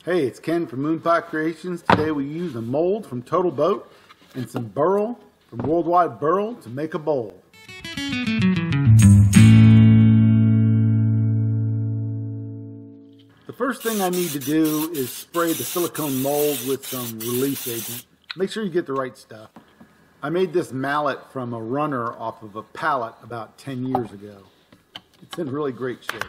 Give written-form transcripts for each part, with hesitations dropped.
Hey, it's Ken from Moonpie Creations. Today we use a mold from Total Boat and some burl from Worldwide Burl to make a bowl. The first thing I need to do is spray the silicone mold with some release agent. Make sure you get the right stuff. I made this mallet from a runner off of a pallet about 10 years ago. It's in really great shape.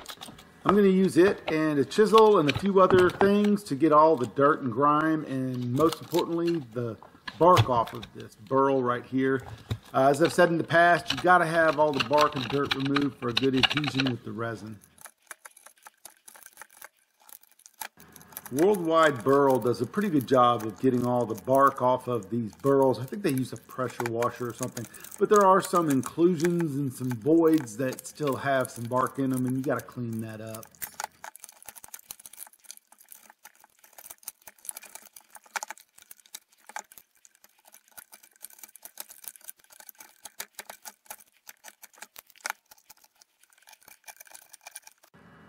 I'm going to use it and a chisel and a few other things to get all the dirt and grime and most importantly the bark off of this burl right here. As I've said in the past, you got to have all the bark and dirt removed for a good adhesion with the resin. Worldwide Burl does a pretty good job of getting all the bark off of these burls. I think they use a pressure washer or something, but there are some inclusions and some voids that still have some bark in them, and you got to clean that up.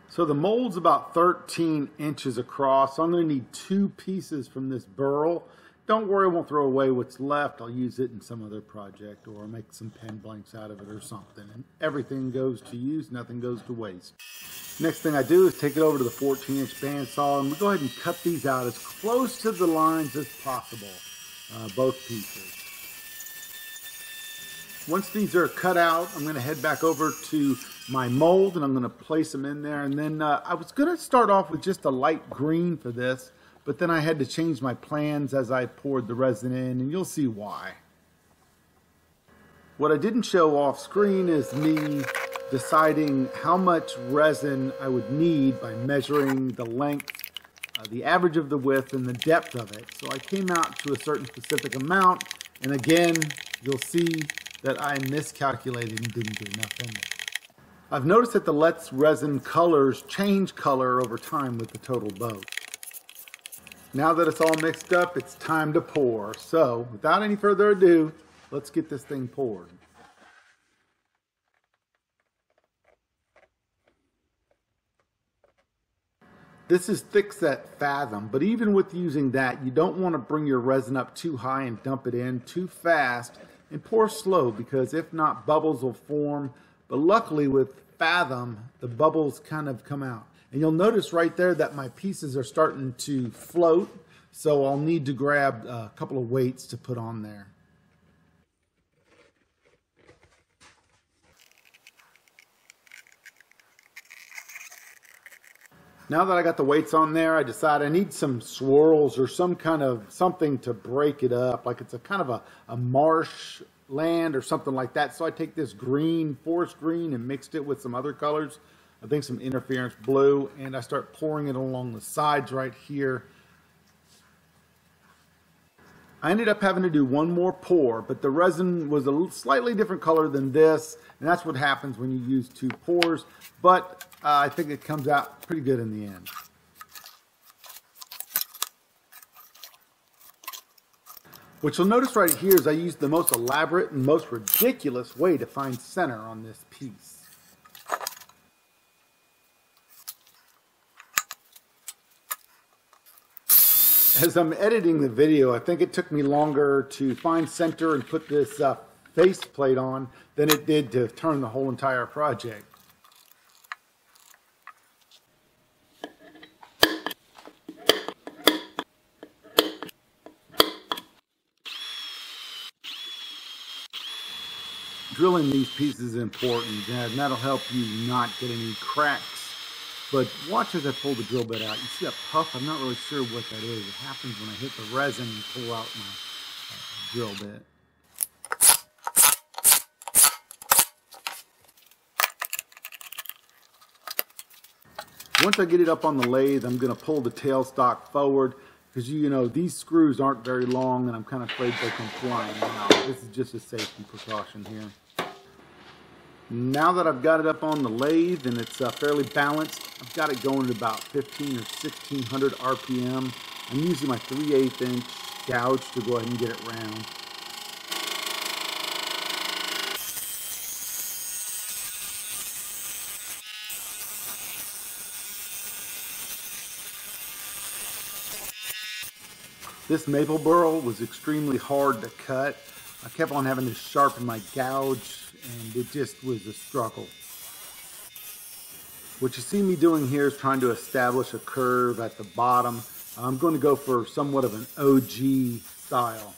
So the mold's about 13 inches across, so I'm going to need 2 pieces from this burl. Don't worry, I won't throw away what's left. I'll use it in some other project or make some pen blanks out of it or something. And everything goes to use, nothing goes to waste. Next thing I do is take it over to the 14-inch bandsaw and we'll go ahead and cut these out as close to the lines as possible, both pieces. Once these are cut out, I'm going to head back over to my mold and I'm going to place them in there. And then I was going to start off with just a light green for this, but then I had to change my plans as I poured the resin in, and you'll see why. What I didn't show off screen is me deciding how much resin I would need by measuring the length, the average of the width, and the depth of it. So I came out to a certain specific amount, and again, you'll see that I miscalculated and didn't do enough in there. I've noticed that the Let's resin colors change color over time with the Total Boat. Now that it's all mixed up, it's time to pour. So, without any further ado, let's get this thing poured. This is thickset Fathom, but even with using that, you don't want to bring your resin up too high and dump it in too fast, and pour slow, because if not, bubbles will form. But luckily with Fathom, the bubbles kind of come out. And you'll notice right there that my pieces are starting to float, so I'll need to grab a couple of weights to put on there. Now that I got the weights on there, I decided I need some swirls or some kind of something to break it up, like it's a kind of a marsh land or something like that. So I take this green, forest green, and mixed it with some other colors. I think some interference blue, and I start pouring it along the sides right here. I ended up having to do one more pour, but the resin was a slightly different color than this, and that's what happens when you use 2 pours, but I think it comes out pretty good in the end. What you'll notice right here is I used the most elaborate and most ridiculous way to find center on this piece. As I'm editing the video, I think it took me longer to find center and put this face plate on than it did to turn the whole entire project. Drilling these pieces is important, and that'll help you not get any cracks. But watch as I pull the drill bit out. You see that puff? I'm not really sure what that is. It happens when I hit the resin and pull out my drill bit. Once I get it up on the lathe, I'm going to pull the tailstock forward because you know these screws aren't very long and I'm kind of afraid they'll come flying out. This is just a safety precaution here. Now that I've got it up on the lathe and it's fairly balanced, I've got it going at about 15 or 1600 RPM. I'm using my 3/8 inch gouge to go ahead and get it round. This maple burl was extremely hard to cut. I kept on having to sharpen my gouge and it just was a struggle. What you see me doing here is trying to establish a curve at the bottom. I'm going to go for somewhat of an OG style.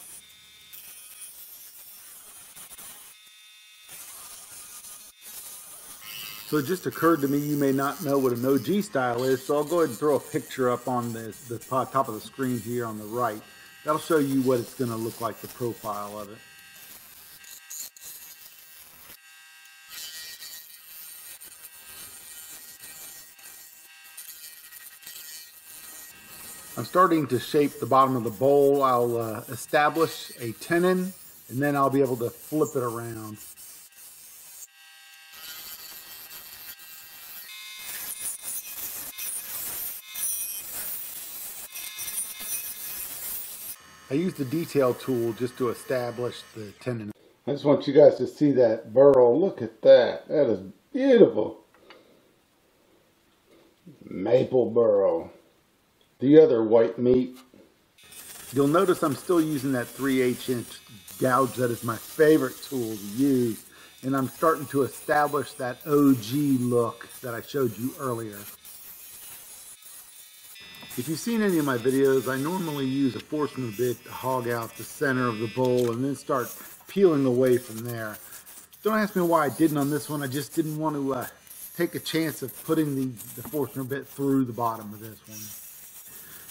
So it just occurred to me you may not know what an OG style is, so I'll go ahead and throw a picture up on the top of the screen here on the right. That'll show you what it's going to look like, the profile of it. I'm starting to shape the bottom of the bowl. I'll establish a tenon and then I'll be able to flip it around. I use the detail tool just to establish the tenon. I just want you guys to see that burl. Look at that. That is beautiful. Maple burl. The other white meat. You'll notice I'm still using that 3/8 inch gouge. That is my favorite tool to use. And I'm starting to establish that OG look that I showed you earlier. If you've seen any of my videos, I normally use a Forstner bit to hog out the center of the bowl and then start peeling away from there. Don't ask me why I didn't on this one. I just didn't want to take a chance of putting the Forstner bit through the bottom of this one.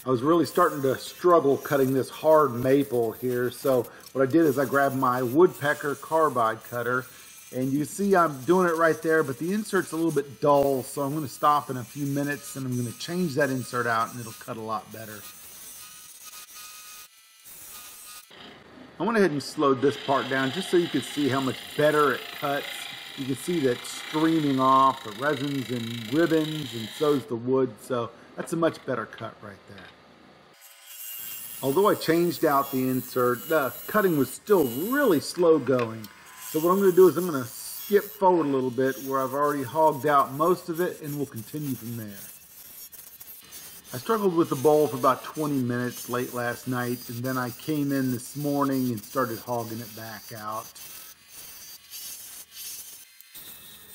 I was really starting to struggle cutting this hard maple here, so what I did is I grabbed my woodpecker carbide cutter, and you see I'm doing it right there, but the insert's a little bit dull, so I'm going to stop in a few minutes and I'm going to change that insert out and it'll cut a lot better. I went ahead and slowed this part down just so you can see how much better it cuts. You can see that streaming off, the resin's in ribbons, and so's the wood, so that's a much better cut right there. Although I changed out the insert, the cutting was still really slow going. So what I'm going to do is I'm going to skip forward a little bit where I've already hogged out most of it, and we'll continue from there. I struggled with the bowl for about 20 minutes late last night, and then I came in this morning and started hogging it back out.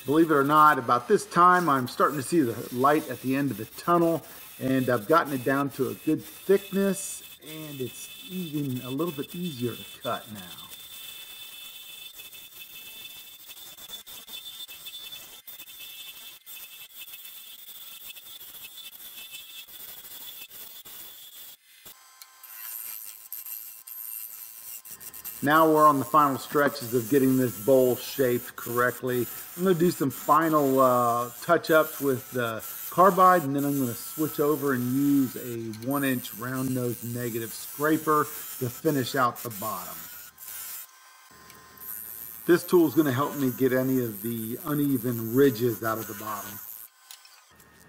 Believe it or not, about this time I'm starting to see the light at the end of the tunnel, and I've gotten it down to a good thickness, and it's even a little bit easier to cut now. Now we're on the final stretches of getting this bowl shaped correctly. I'm going to do some final touch-ups with the carbide, and then I'm going to switch over and use a 1-inch round nose negative scraper to finish out the bottom. This tool is going to help me get any of the uneven ridges out of the bottom.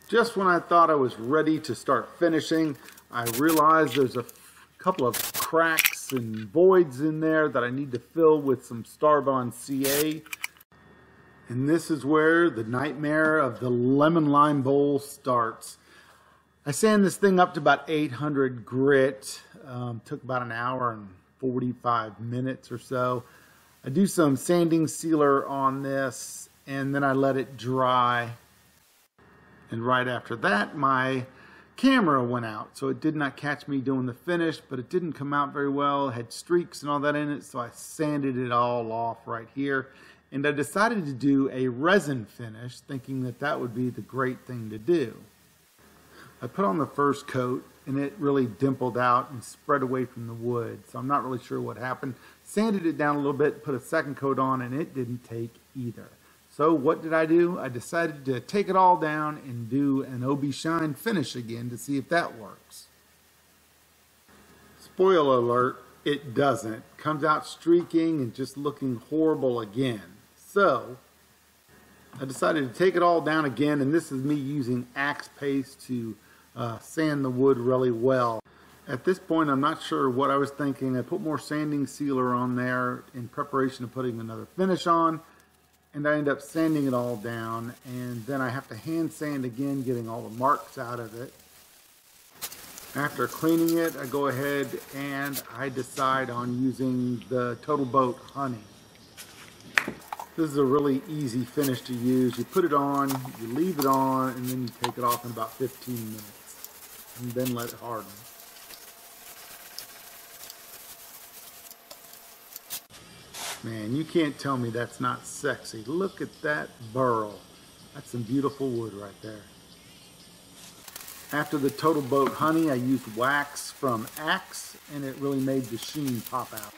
Just when I thought I was ready to start finishing, I realized there's a couple of cracks and voids in there that I need to fill with some Starbond CA. And this is where the nightmare of the lemon lime bowl starts. I sand this thing up to about 800 grit. Took about an hour and 45 minutes or so. I do some sanding sealer on this and then I let it dry. And right after that, my camera went out, so it did not catch me doing the finish, but it didn't come out very well. It had streaks and all that in it, so I sanded it all off right here. And I decided to do a resin finish, thinking that that would be the great thing to do. I put on the first coat, and it really dimpled out and spread away from the wood, so I'm not really sure what happened. Sanded it down a little bit, put a second coat on, and it didn't take either. So what did I do? I decided to take it all down and do an OB Shine finish again to see if that works. Spoiler alert, it doesn't. Comes out streaking and just looking horrible again. So I decided to take it all down again, and this is me using axe paste to sand the wood really well. At this point, I'm not sure what I was thinking. I put more sanding sealer on there in preparation of putting another finish on. And I end up sanding it all down, and then I have to hand sand again, getting all the marks out of it. After cleaning it, I go ahead and I decide on using the Total Boat Honey. This is a really easy finish to use. You put it on, you leave it on, and then you take it off in about 15 minutes. And then let it harden. Man, you can't tell me that's not sexy. Look at that burl. That's some beautiful wood right there. After the Total Boat Honey, I used wax from Axe, and it really made the sheen pop out.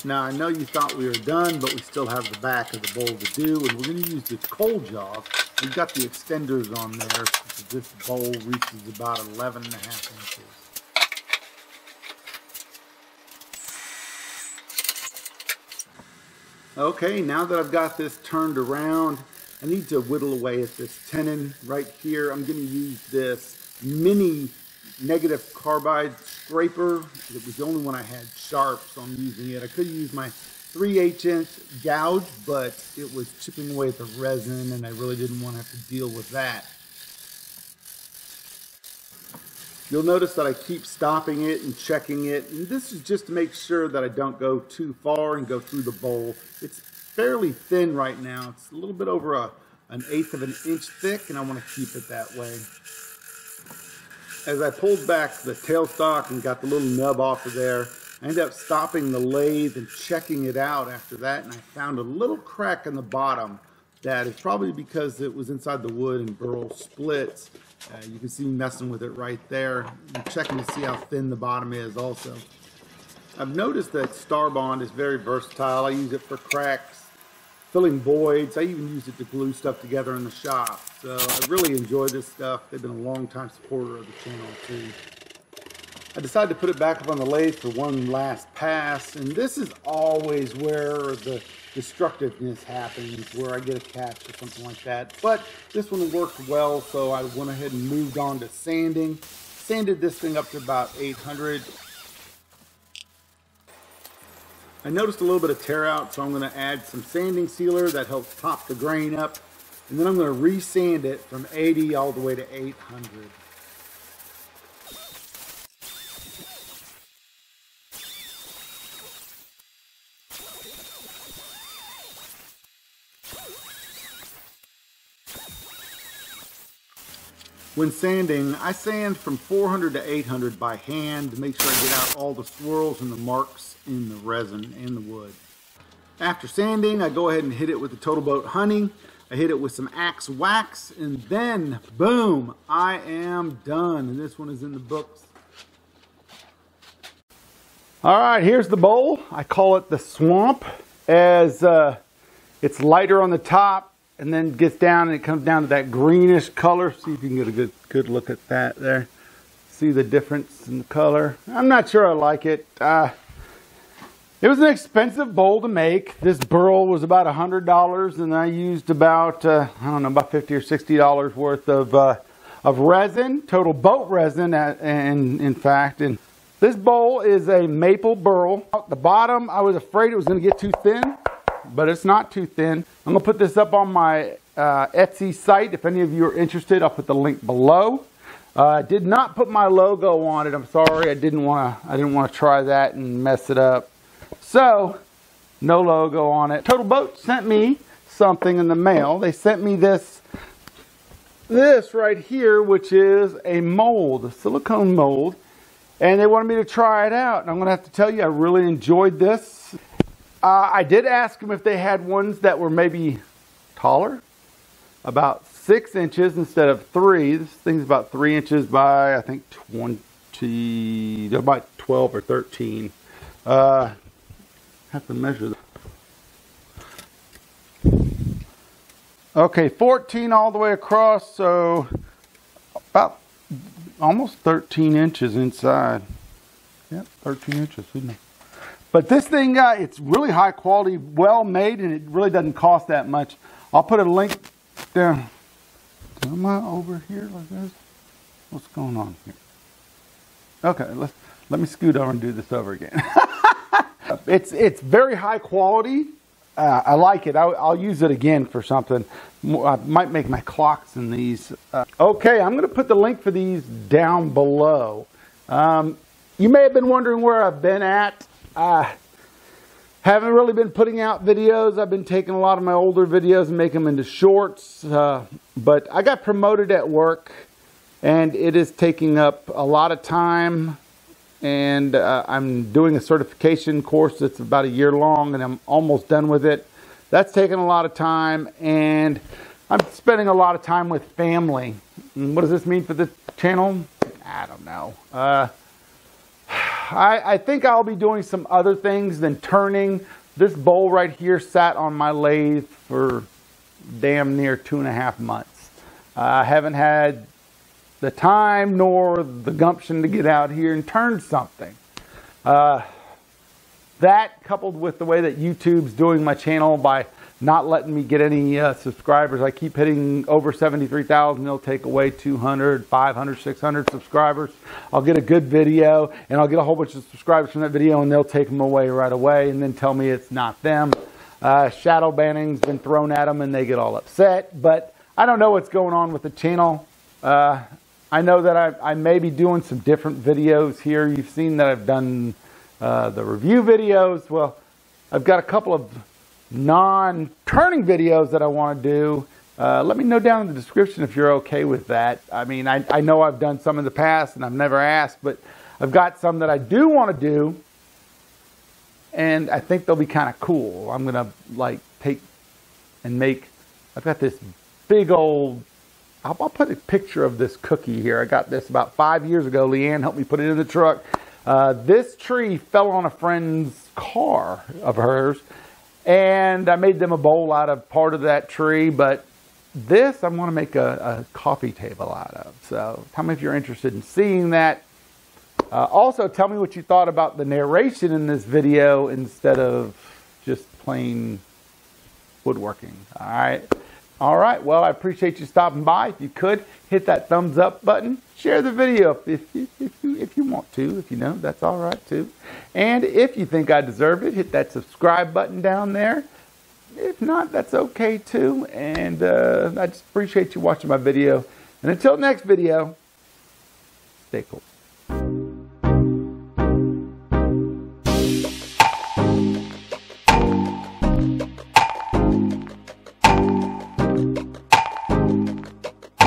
Now, I know you thought we were done, but we still have the back of the bowl to do, and we're going to use the coal jaws. We've got the extenders on there, so this bowl reaches about 11.5 inches. Okay, now that I've got this turned around, I need to whittle away at this tenon right here. I'm going to use this mini negative carbide scraper. It was the only one I had sharp, so I'm using it. I could use my 3/8" gouge, but it was chipping away at the resin, and I really didn't want to have to deal with that. You'll notice that I keep stopping it and checking it, and this is just to make sure that I don't go too far and go through the bowl. It's fairly thin right now. It's a little bit over an 1/8 of an inch thick, and I want to keep it that way. As I pulled back the tailstock and got the little nub off of there, I ended up stopping the lathe and checking it out after that, and I found a little crack in the bottom that is probably because it was inside the wood and burl splits. You can see me messing with it right there. I'm checking to see how thin the bottom is also. I've noticed that Star Bond is very versatile. I use it for cracks, filling voids. I even use it to glue stuff together in the shop. So I really enjoy this stuff. They've been a long time supporter of the channel too. I decided to put it back up on the lathe for one last pass, and this is always where the destructiveness happens, where I get a catch or something like that. But this one worked well, so I went ahead and moved on to sanding. Sanded this thing up to about 800. I noticed a little bit of tear out, so I'm going to add some sanding sealer that helps pop the grain up. And then I'm going to re-sand it from 80 all the way to 800. When sanding, I sand from 400 to 800 by hand to make sure I get out all the swirls and the marks in the resin and the wood. After sanding, I go ahead and hit it with the Total Boat Honey. I hit it with some Axe wax, and then, boom, I am done. And this one is in the books. All right, here's the bowl. I call it the Swamp, as it's lighter on the top, and then gets down and it comes down to that greenish color. See if you can get a good look at that there. See the difference in the color. I'm not sure I like it. It was an expensive bowl to make. This burl was about $100, and I used about, I don't know, about $50 or $60 worth of resin, Total Boat resin, in fact. And this bowl is a maple burl. At the bottom, I was afraid it was going to get too thin, but it's not too thin. I'm going to put this up on my Etsy site. If any of you are interested, I'll put the link below. I did not put my logo on it. I'm sorry. I didn't want to try that and mess it up. So, no logo on it. Total Boat sent me something in the mail. They sent me this right here, which is a mold, a silicone mold. And they wanted me to try it out. And I'm going to have to tell you, I really enjoyed this. I did ask them if they had ones that were maybe taller, about 6 inches instead of 3. This thing's about 3 inches by, I think, 20, about 12 or 13. Have to measure that. Okay, 14 all the way across, so about almost 13 inches inside. Yep, 13 inches, isn't it? But this thing, it's really high quality, well made, and it really doesn't cost that much. I'll put a link there. Am I over here like this? What's going on here? Okay, let me scoot over and do this over again. It's very high quality. I like it. I'll use it again for something. I might make my clocks in these. Okay, I'm going to put the link for these down below. You may have been wondering where I've been at. I haven't really been putting out videos. I've been taking a lot of my older videos and making them into shorts. But I got promoted at work, and it is taking up a lot of time. And I'm doing a certification course that's about a year long, and I'm almost done with it. That's taking a lot of time, and I'm spending a lot of time with family. And what does this mean for this channel? I don't know. I think I'll be doing some other things than turning. This bowl right here sat on my lathe for damn near 2.5 months. I haven't had the time nor the gumption to get out here and turn something. That coupled with the way that YouTube's doing my channel by not letting me get any subscribers. I keep hitting over 73,000. They'll take away 200, 500, 600 subscribers. I'll get a good video and I'll get a whole bunch of subscribers from that video, and they'll take them away right away and then tell me it's not them. Shadow banning's been thrown at them and they get all upset, but I don't know what's going on with the channel. I know that I may be doing some different videos here. You've seen that I've done the review videos. Well, I've got a couple of non-turning videos that I want to do. Let me know down in the description if you're okay with that. I mean, I know I've done some in the past and I've never asked, but I've got some that I do want to do, and I think they'll be kind of cool. I'm gonna like take and make, I've got this big old, I'll put a picture of this cookie here. I got this about 5 years ago. Leanne helped me put it in the truck. This tree fell on a friend's car of hers, and I made them a bowl out of part of that tree, but this I want to make a coffee table out of. So tell me if you're interested in seeing that. Also, tell me what you thought about the narration in this video instead of just plain woodworking. All right, well, I appreciate you stopping by. If you could, hit that thumbs up button. Share the video if you want to. If you know, that's all right too. And if you think I deserve it, hit that subscribe button down there. If not, that's okay too. And I just appreciate you watching my video. And until next video, stay cool.